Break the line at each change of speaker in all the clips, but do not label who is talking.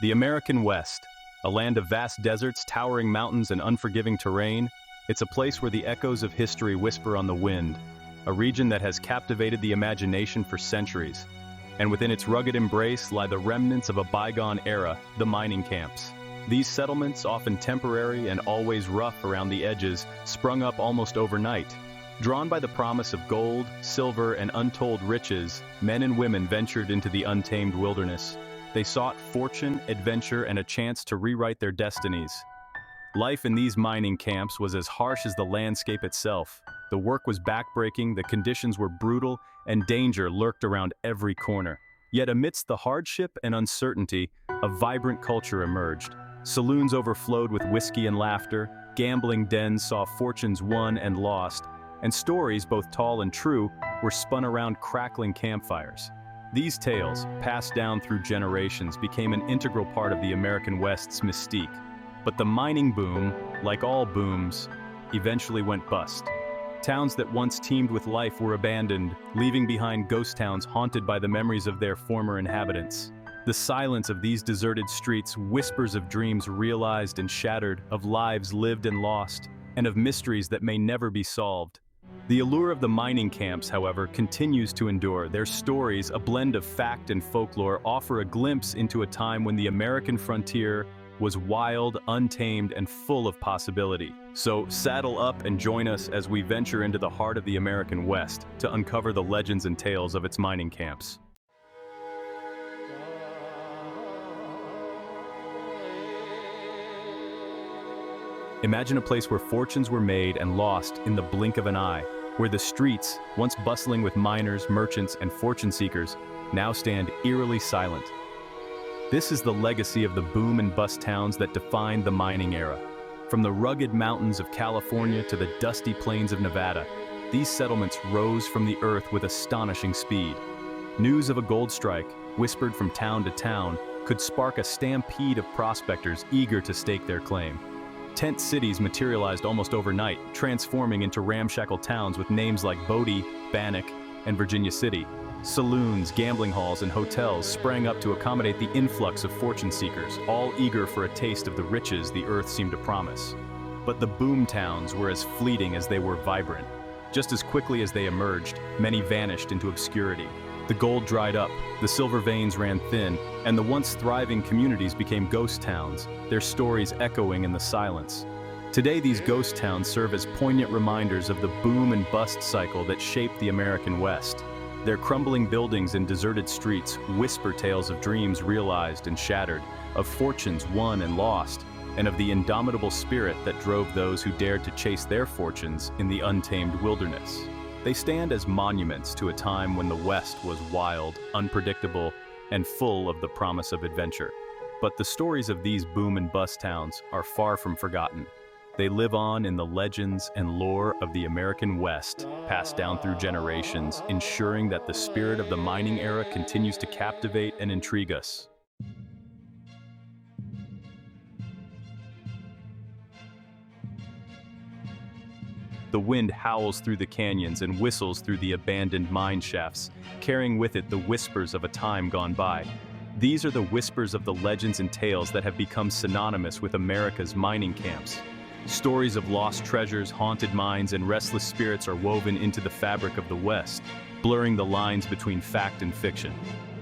The American West, a land of vast deserts, towering mountains, and unforgiving terrain, it's a place where the echoes of history whisper on the wind, a region that has captivated the imagination for centuries. And within its rugged embrace lie the remnants of a bygone era, the mining camps. These settlements, often temporary and always rough around the edges, sprung up almost overnight. Drawn by the promise of gold, silver, and untold riches, men and women ventured into the untamed wilderness. They sought fortune, adventure, and a chance to rewrite their destinies. Life in these mining camps was as harsh as the landscape itself. The work was backbreaking, the conditions were brutal, and danger lurked around every corner. Yet amidst the hardship and uncertainty, a vibrant culture emerged. Saloons overflowed with whiskey and laughter, gambling dens saw fortunes won and lost, and stories, both tall and true, were spun around crackling campfires. These tales, passed down through generations, became an integral part of the American West's mystique. But the mining boom, like all booms, eventually went bust. Towns that once teemed with life were abandoned, leaving behind ghost towns haunted by the memories of their former inhabitants. The silence of these deserted streets whispers of dreams realized and shattered, of lives lived and lost, and of mysteries that may never be solved. The allure of the mining camps, however, continues to endure. Their stories, a blend of fact and folklore, offer a glimpse into a time when the American frontier was wild, untamed, and full of possibility. So saddle up and join us as we venture into the heart of the American West to uncover the legends and tales of its mining camps. Imagine a place where fortunes were made and lost in the blink of an eye, where the streets, once bustling with miners, merchants, and fortune seekers, now stand eerily silent. This is the legacy of the boom and bust towns that defined the mining era. From the rugged mountains of California to the dusty plains of Nevada, these settlements rose from the earth with astonishing speed. News of a gold strike, whispered from town to town, could spark a stampede of prospectors eager to stake their claim. Tent cities materialized almost overnight, transforming into ramshackle towns with names like Bodie, Bannock, and Virginia City. Saloons, gambling halls, and hotels sprang up to accommodate the influx of fortune seekers, all eager for a taste of the riches the earth seemed to promise. But the boom towns were as fleeting as they were vibrant. Just as quickly as they emerged, many vanished into obscurity. The gold dried up, the silver veins ran thin, and the once thriving communities became ghost towns, their stories echoing in the silence. Today, these ghost towns serve as poignant reminders of the boom and bust cycle that shaped the American West. Their crumbling buildings and deserted streets whisper tales of dreams realized and shattered, of fortunes won and lost, and of the indomitable spirit that drove those who dared to chase their fortunes in the untamed wilderness. They stand as monuments to a time when the West was wild, unpredictable, and full of the promise of adventure. But the stories of these boom and bust towns are far from forgotten. They live on in the legends and lore of the American West, passed down through generations, ensuring that the spirit of the mining era continues to captivate and intrigue us. The wind howls through the canyons and whistles through the abandoned mine shafts, carrying with it the whispers of a time gone by. These are the whispers of the legends and tales that have become synonymous with America's mining camps. Stories of lost treasures, haunted mines, and restless spirits are woven into the fabric of the West, blurring the lines between fact and fiction.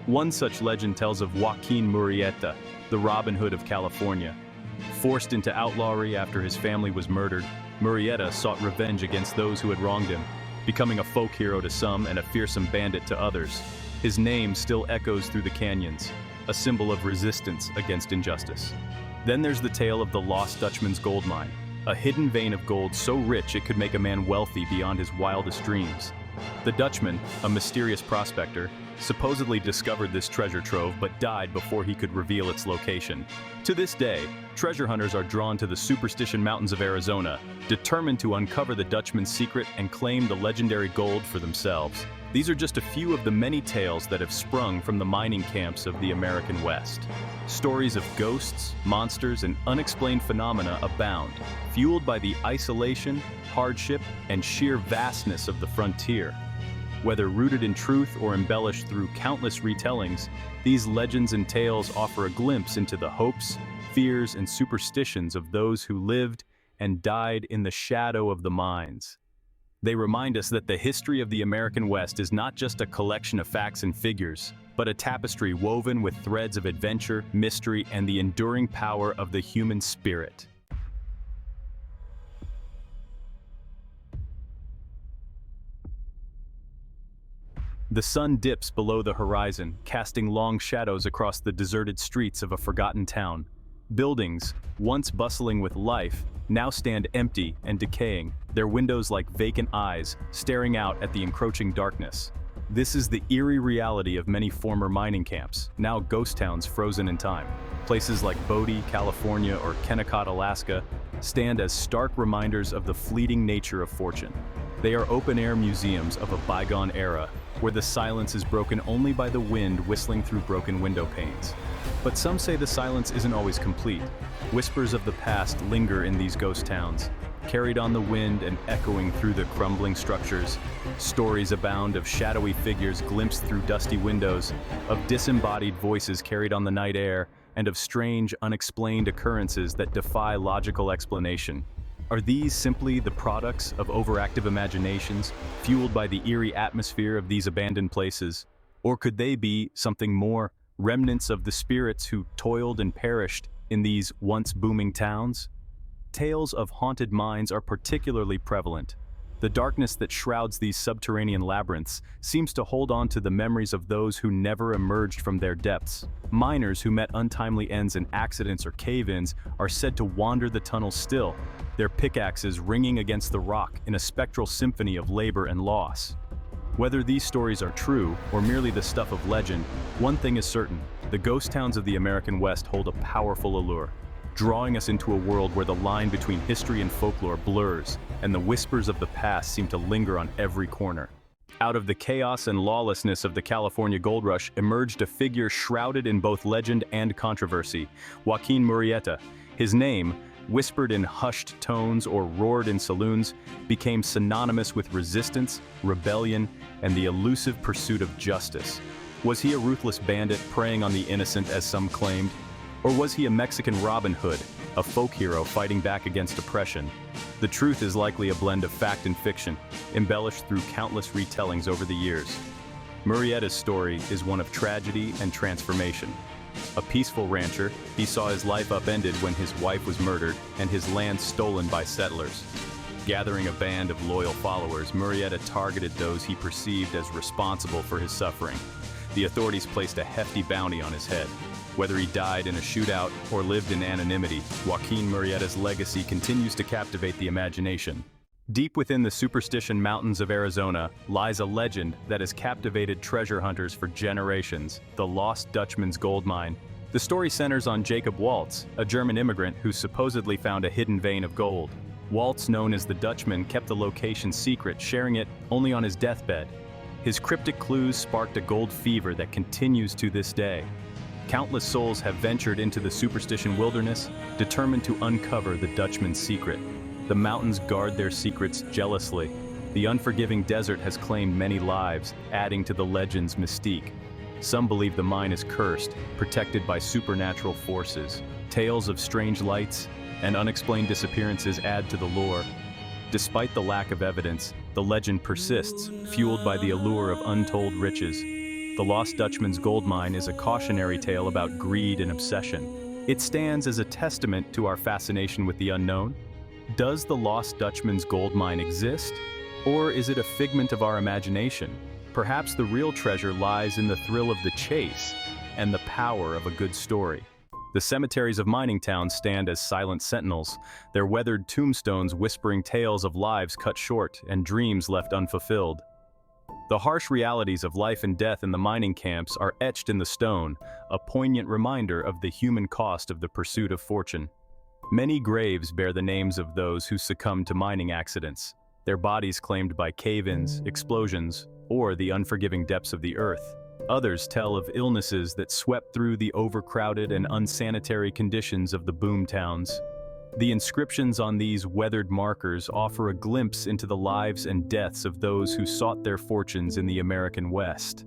One such legend tells of Joaquin Murrieta, the Robin Hood of California. Forced into outlawry after his family was murdered, Murrieta sought revenge against those who had wronged him, becoming a folk hero to some and a fearsome bandit to others. His name still echoes through the canyons, a symbol of resistance against injustice. Then there's the tale of the lost Dutchman's gold mine, a hidden vein of gold so rich it could make a man wealthy beyond his wildest dreams. The Dutchman, a mysterious prospector, supposedly discovered this treasure trove but died before he could reveal its location. To this day, treasure hunters are drawn to the Superstition Mountains of Arizona, determined to uncover the Dutchman's secret and claim the legendary gold for themselves. These are just a few of the many tales that have sprung from the mining camps of the American West. Stories of ghosts, monsters, and unexplained phenomena abound, fueled by the isolation, hardship, and sheer vastness of the frontier. Whether rooted in truth or embellished through countless retellings, these legends and tales offer a glimpse into the hopes, fears, and superstitions of those who lived and died in the shadow of the mines. They remind us that the history of the American West is not just a collection of facts and figures, but a tapestry woven with threads of adventure, mystery, and the enduring power of the human spirit. The sun dips below the horizon, casting long shadows across the deserted streets of a forgotten town. Buildings, once bustling with life, now stand empty and decaying, their windows like vacant eyes, staring out at the encroaching darkness. This is the eerie reality of many former mining camps, now ghost towns frozen in time. Places like Bodie, California, or Kennecott, Alaska, stand as stark reminders of the fleeting nature of fortune. They are open-air museums of a bygone era, where the silence is broken only by the wind whistling through broken window panes. But some say the silence isn't always complete. Whispers of the past linger in these ghost towns, carried on the wind and echoing through the crumbling structures. Stories abound of shadowy figures glimpsed through dusty windows, of disembodied voices carried on the night air, and of strange, unexplained occurrences that defy logical explanation. Are these simply the products of overactive imaginations, fueled by the eerie atmosphere of these abandoned places? Or could they be something more, remnants of the spirits who toiled and perished in these once booming towns? Tales of haunted mines are particularly prevalent. The darkness that shrouds these subterranean labyrinths seems to hold on to the memories of those who never emerged from their depths. Miners who met untimely ends in accidents or cave-ins are said to wander the tunnels still, their pickaxes ringing against the rock in a spectral symphony of labor and loss. Whether these stories are true or merely the stuff of legend, one thing is certain: the ghost towns of the American West hold a powerful allure, drawing us into a world where the line between history and folklore blurs, and the whispers of the past seem to linger on every corner. Out of the chaos and lawlessness of the California gold rush emerged a figure shrouded in both legend and controversy: Joaquin Murrieta. His name, whispered in hushed tones or roared in saloons, became synonymous with resistance, rebellion, and the elusive pursuit of justice. Was he a ruthless bandit preying on the innocent, as some claimed? Or was he a Mexican Robin Hood, a folk hero fighting back against oppression? The truth is likely a blend of fact and fiction, embellished through countless retellings over the years. Murrieta's story is one of tragedy and transformation. A peaceful rancher, he saw his life upended when his wife was murdered and his land stolen by settlers. Gathering a band of loyal followers, Murrieta targeted those he perceived as responsible for his suffering. The authorities placed a hefty bounty on his head. Whether he died in a shootout or lived in anonymity, Joaquin Murrieta's legacy continues to captivate the imagination. Deep within the superstition mountains of Arizona lies a legend that has captivated treasure hunters for generations: the lost Dutchman's gold mine. The story centers on Jacob Waltz, a German immigrant who supposedly found a hidden vein of gold. Waltz, known as the Dutchman, kept the location secret, sharing it only on his deathbed. His cryptic clues sparked a gold fever that continues to this day. Countless souls have ventured into the superstition wilderness, determined to uncover the Dutchman's secret. The mountains guard their secrets jealously. The unforgiving desert has claimed many lives, adding to the legend's mystique. Some believe the mine is cursed, protected by supernatural forces. Tales of strange lights and unexplained disappearances add to the lore. Despite the lack of evidence, the legend persists, fueled by the allure of untold riches. The Lost Dutchman's gold mine is a cautionary tale about greed and obsession. It stands as a testament to our fascination with the unknown. Does the Lost Dutchman's gold mine exist? Or is it a figment of our imagination? Perhaps the real treasure lies in the thrill of the chase and the power of a good story. The cemeteries of mining towns stand as silent sentinels, their weathered tombstones whispering tales of lives cut short and dreams left unfulfilled. The harsh realities of life and death in the mining camps are etched in the stone, a poignant reminder of the human cost of the pursuit of fortune. Many graves bear the names of those who succumbed to mining accidents, their bodies claimed by cave-ins, explosions, or the unforgiving depths of the earth. Others tell of illnesses that swept through the overcrowded and unsanitary conditions of the boom towns. The inscriptions on these weathered markers offer a glimpse into the lives and deaths of those who sought their fortunes in the American West.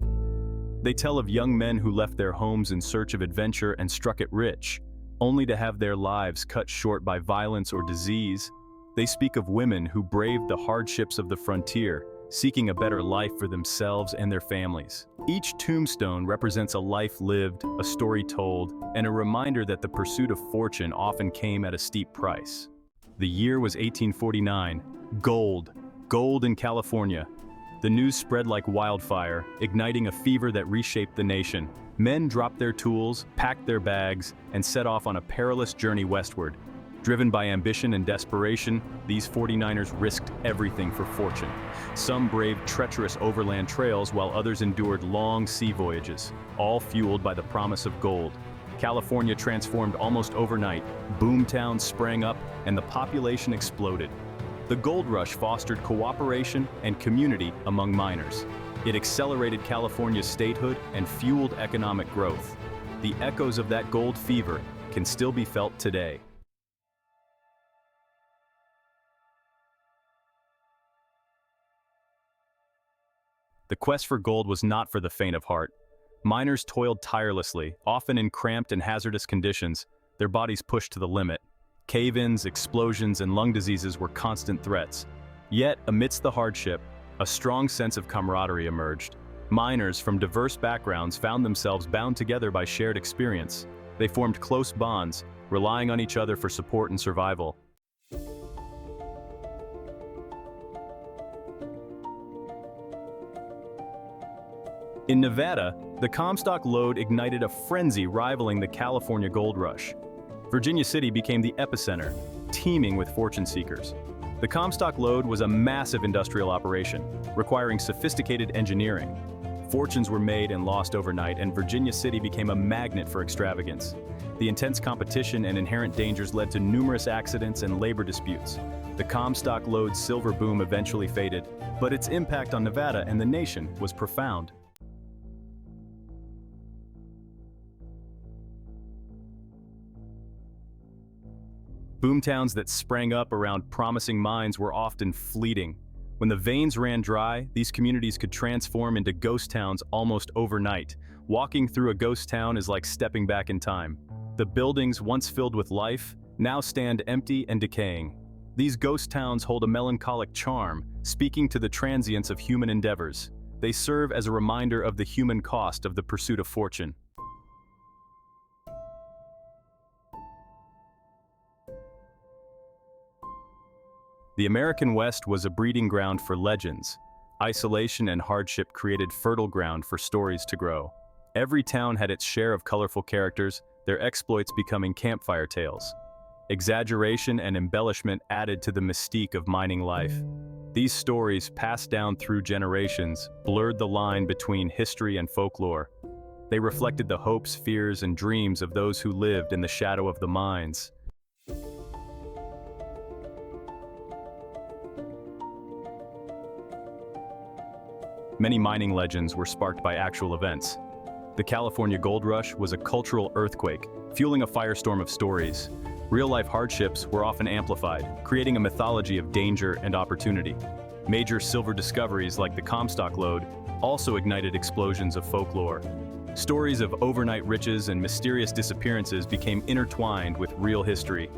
They tell of young men who left their homes in search of adventure and struck it rich, only to have their lives cut short by violence or disease. They speak of women who braved the hardships of the frontier, seeking a better life for themselves and their families. Each tombstone represents a life lived, a story told, and a reminder that the pursuit of fortune often came at a steep price. The year was 1849. Gold in California. The news spread like wildfire, igniting a fever that reshaped the nation. Men dropped their tools, packed their bags, and set off on a perilous journey westward. Driven by ambition and desperation, these 49ers risked everything for fortune. Some braved treacherous overland trails while others endured long sea voyages, all fueled by the promise of gold. California transformed almost overnight, boom towns sprang up, and the population exploded. The gold rush fostered cooperation and community among miners. It accelerated California's statehood and fueled economic growth. The echoes of that gold fever can still be felt today. The quest for gold was not for the faint of heart. Miners toiled tirelessly, often in cramped and hazardous conditions, their bodies pushed to the limit. Cave-ins, explosions, and lung diseases were constant threats. Yet, amidst the hardship, a strong sense of camaraderie emerged. Miners from diverse backgrounds found themselves bound together by shared experience. They formed close bonds, relying on each other for support and survival. In Nevada, the Comstock lode ignited a frenzy rivaling the California gold rush. Virginia City became the epicenter, teeming with fortune seekers. The Comstock lode was a massive industrial operation, requiring sophisticated engineering. Fortunes were made and lost overnight, and Virginia City became a magnet for extravagance. The intense competition and inherent dangers led to numerous accidents and labor disputes. The Comstock lode's silver boom eventually faded, but its impact on Nevada and the nation was profound. Boomtowns that sprang up around promising mines were often fleeting. When the veins ran dry, these communities could transform into ghost towns almost overnight. Walking through a ghost town is like stepping back in time. The buildings, once filled with life, now stand empty and decaying. These ghost towns hold a melancholic charm, speaking to the transience of human endeavors. They serve as a reminder of the human cost of the pursuit of fortune. The American West was a breeding ground for legends. Isolation and hardship created fertile ground for stories to grow. Every town had its share of colorful characters, their exploits becoming campfire tales. Exaggeration and embellishment added to the mystique of mining life. These stories, passed down through generations, blurred the line between history and folklore. They reflected the hopes, fears, and dreams of those who lived in the shadow of the mines. Many mining legends were sparked by actual events. The California gold rush was a cultural earthquake, fueling a firestorm of stories. Real-life hardships were often amplified, creating a mythology of danger and opportunity. Major silver discoveries like the Comstock lode also ignited explosions of folklore. Stories of overnight riches and mysterious disappearances became intertwined with real history.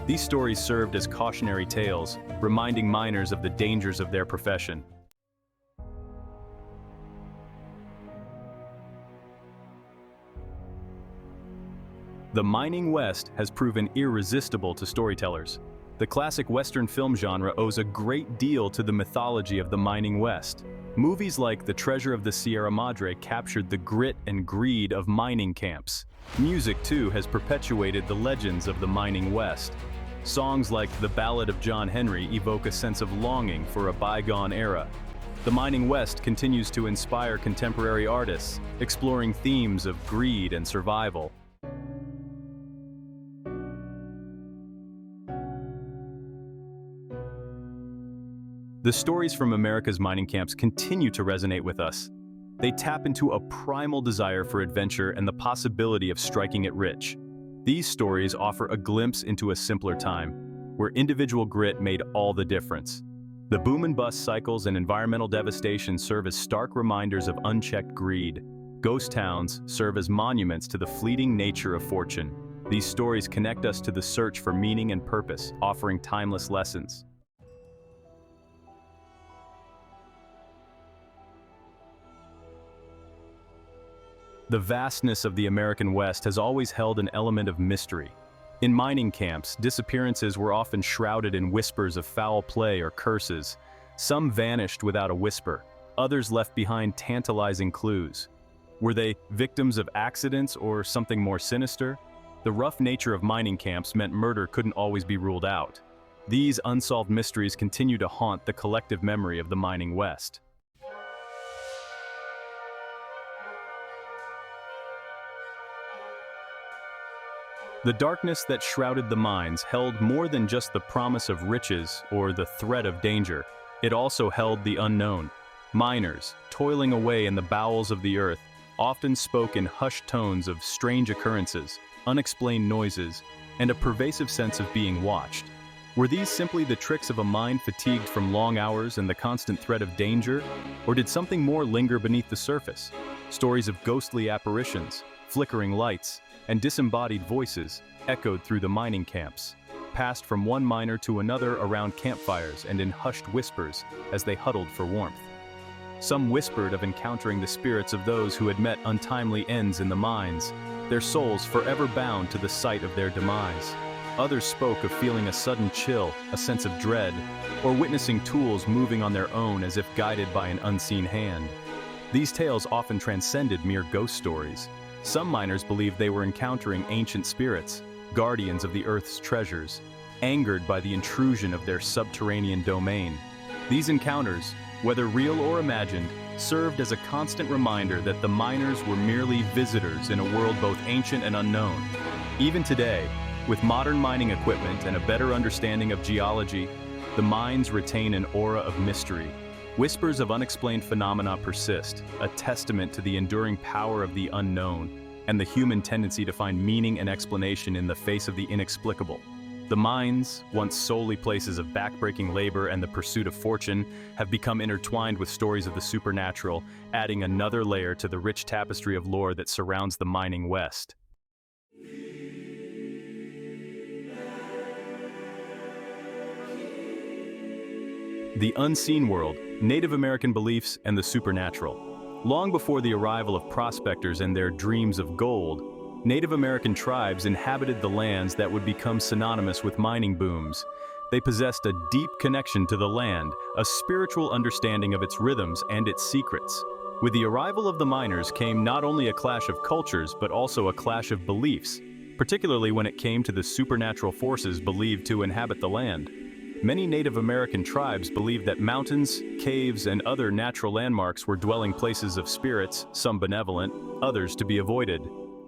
These stories served as cautionary tales, reminding miners of the dangers of their profession. The mining West has proven irresistible to storytellers. The classic Western film genre owes a great deal to the mythology of the mining West. Movies like The Treasure of the Sierra Madre captured the grit and greed of mining camps. Music, too, has perpetuated the legends of the mining West. Songs like The Ballad of John Henry evoke a sense of longing for a bygone era. The mining West continues to inspire contemporary artists, exploring themes of greed and survival. The stories from America's mining camps continue to resonate with us. They tap into a primal desire for adventure and the possibility of striking it rich. These stories offer a glimpse into a simpler time, where individual grit made all the difference. The boom and bust cycles and environmental devastation serve as stark reminders of unchecked greed. Ghost towns serve as monuments to the fleeting nature of fortune. These stories connect us to the search for meaning and purpose, offering timeless lessons. The vastness of the American West has always held an element of mystery. In mining camps, disappearances were often shrouded in whispers of foul play or curses. Some vanished without a whisper, others left behind tantalizing clues. Were they victims of accidents or something more sinister? The rough nature of mining camps meant murder couldn't always be ruled out. These unsolved mysteries continue to haunt the collective memory of the mining West. The darkness that shrouded the mines held more than just the promise of riches or the threat of danger. It also held the unknown. Miners, toiling away in the bowels of the earth, often spoke in hushed tones of strange occurrences, unexplained noises, and a pervasive sense of being watched. Were these simply the tricks of a mind fatigued from long hours and the constant threat of danger, or did something more linger beneath the surface? Stories of ghostly apparitions, flickering lights, and disembodied voices echoed through the mining camps, passed from one miner to another around campfires and in hushed whispers as they huddled for warmth. Some whispered of encountering the spirits of those who had met untimely ends in the mines, their souls forever bound to the site of their demise. Others spoke of feeling a sudden chill, a sense of dread, or witnessing tools moving on their own as if guided by an unseen hand. These tales often transcended mere ghost stories. Some miners believed they were encountering ancient spirits, guardians of the earth's treasures, angered by the intrusion of their subterranean domain. These encounters, whether real or imagined, served as a constant reminder that the miners were merely visitors in a world both ancient and unknown. Even today, with modern mining equipment and a better understanding of geology, the mines retain an aura of mystery. Whispers of unexplained phenomena persist, a testament to the enduring power of the unknown and the human tendency to find meaning and explanation in the face of the inexplicable. The mines, once solely places of backbreaking labor and the pursuit of fortune, have become intertwined with stories of the supernatural, adding another layer to the rich tapestry of lore that surrounds the mining West. The unseen world, Native American beliefs, and the supernatural. Long before the arrival of prospectors and their dreams of gold, Native American tribes inhabited the lands that would become synonymous with mining booms. They possessed a deep connection to the land, a spiritual understanding of its rhythms and its secrets. With the arrival of the miners came not only a clash of cultures, but also a clash of beliefs, particularly when it came to the supernatural forces believed to inhabit the land. Many Native American tribes believed that mountains, caves, and other natural landmarks were dwelling places of spirits, some benevolent, others to be avoided.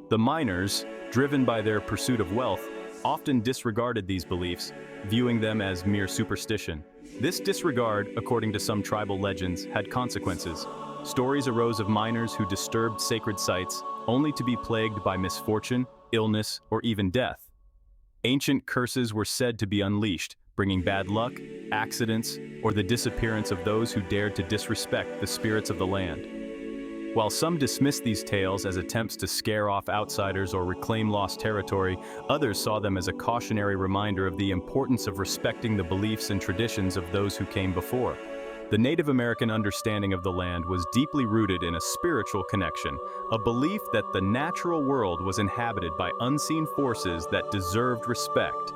The miners, driven by their pursuit of wealth, often disregarded these beliefs, viewing them as mere superstition. This disregard, according to some tribal legends, had consequences. Stories arose of miners who disturbed sacred sites, only to be plagued by misfortune, illness, or even death. Ancient curses were said to be unleashed, bringing bad luck, accidents, or the disappearance of those who dared to disrespect the spirits of the land. While some dismissed these tales as attempts to scare off outsiders or reclaim lost territory, others saw them as a cautionary reminder of the importance of respecting the beliefs and traditions of those who came before. The Native American understanding of the land was deeply rooted in a spiritual connection, a belief that the natural world was inhabited by unseen forces that deserved respect.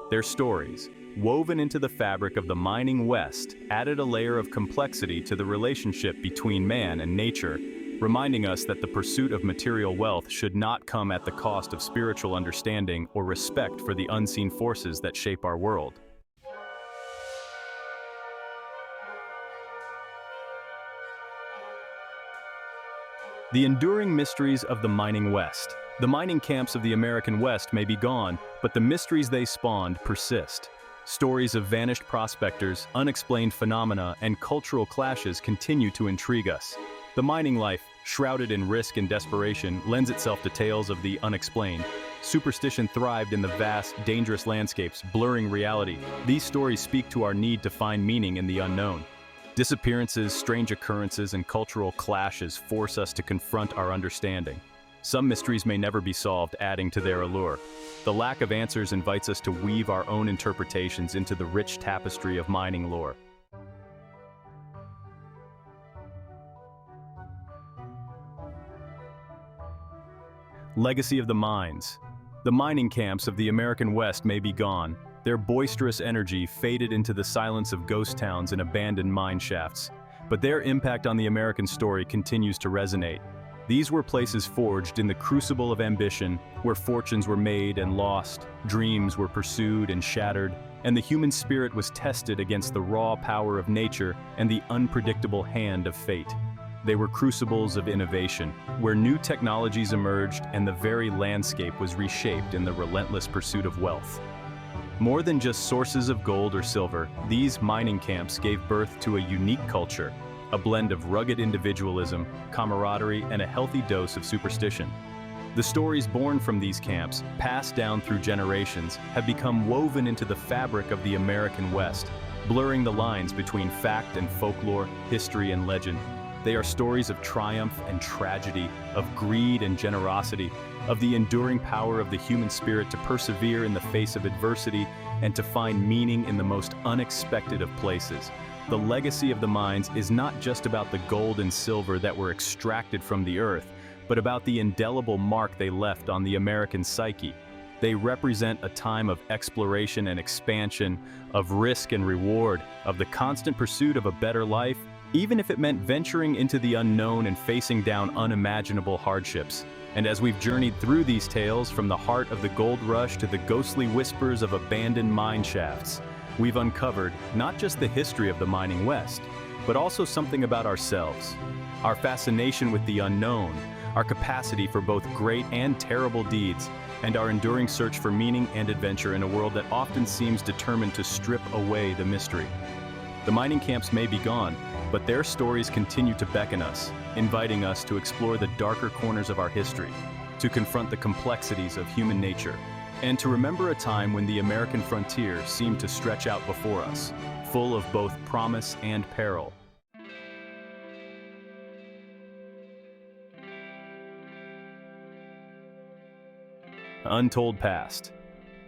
Their stories, woven into the fabric of the mining West, added a layer of complexity to the relationship between man and nature, reminding us that the pursuit of material wealth should not come at the cost of spiritual understanding or respect for the unseen forces that shape our world. The enduring mysteries of the mining West. The mining camps of the American West may be gone, but the mysteries they spawned persist. Stories of vanished prospectors, unexplained phenomena, and cultural clashes continue to intrigue us. The mining life, shrouded in risk and desperation, lends itself to tales of the unexplained, superstition thrived in the vast, dangerous landscapes, blurring reality. These stories speak to our need to find meaning in the unknown. Disappearances, strange occurrences, and cultural clashes force us to confront our understanding. Some mysteries may never be solved, adding to their allure. The lack of answers invites us to weave our own interpretations into the rich tapestry of mining lore. Legacy of the mines. The mining camps of the American West may be gone. Their boisterous energy faded into the silence of ghost towns and abandoned mine shafts. But their impact on the American story continues to resonate. These were places forged in the crucible of ambition, where fortunes were made and lost, dreams were pursued and shattered, and the human spirit was tested against the raw power of nature and the unpredictable hand of fate. They were crucibles of innovation, where new technologies emerged and the very landscape was reshaped in the relentless pursuit of wealth. More than just sources of gold or silver, these mining camps gave birth to a unique culture, a blend of rugged individualism, camaraderie, and a healthy dose of superstition. The stories born from these camps, passed down through generations, have become woven into the fabric of the American West, blurring the lines between fact and folklore, history and legend. They are stories of triumph and tragedy, of greed and generosity, of the enduring power of the human spirit to persevere in the face of adversity and to find meaning in the most unexpected of places. The legacy of the mines is not just about the gold and silver that were extracted from the earth, but about the indelible mark they left on the American psyche. They represent a time of exploration and expansion, of risk and reward, of the constant pursuit of a better life, even if it meant venturing into the unknown and facing down unimaginable hardships. And as we've journeyed through these tales, from the heart of the gold rush to the ghostly whispers of abandoned mine shafts, we've uncovered not just the history of the mining West, but also something about ourselves, our fascination with the unknown, our capacity for both great and terrible deeds, and our enduring search for meaning and adventure in a world that often seems determined to strip away the mystery. The mining camps may be gone, but their stories continue to beckon us, inviting us to explore the darker corners of our history, to confront the complexities of human nature, and to remember a time when the American frontier seemed to stretch out before us, full of both promise and peril. Untold Past.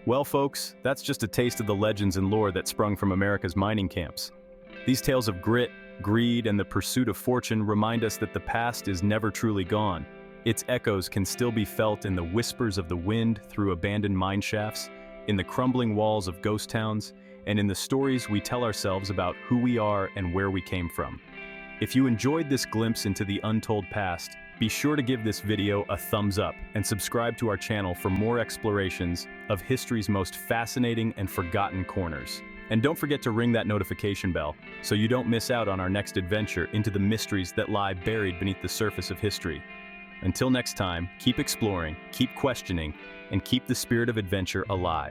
Well, folks, that's just a taste of the legends and lore that sprung from America's mining camps. These tales of grit, greed, and the pursuit of fortune remind us that the past is never truly gone. Its echoes can still be felt in the whispers of the wind through abandoned mine shafts, in the crumbling walls of ghost towns, and in the stories we tell ourselves about who we are and where we came from. If you enjoyed this glimpse into the untold past, be sure to give this video a thumbs up and subscribe to our channel for more explorations of history's most fascinating and forgotten corners. And don't forget to ring that notification bell so you don't miss out on our next adventure into the mysteries that lie buried beneath the surface of history. Until next time, keep exploring, keep questioning, and keep the spirit of adventure alive.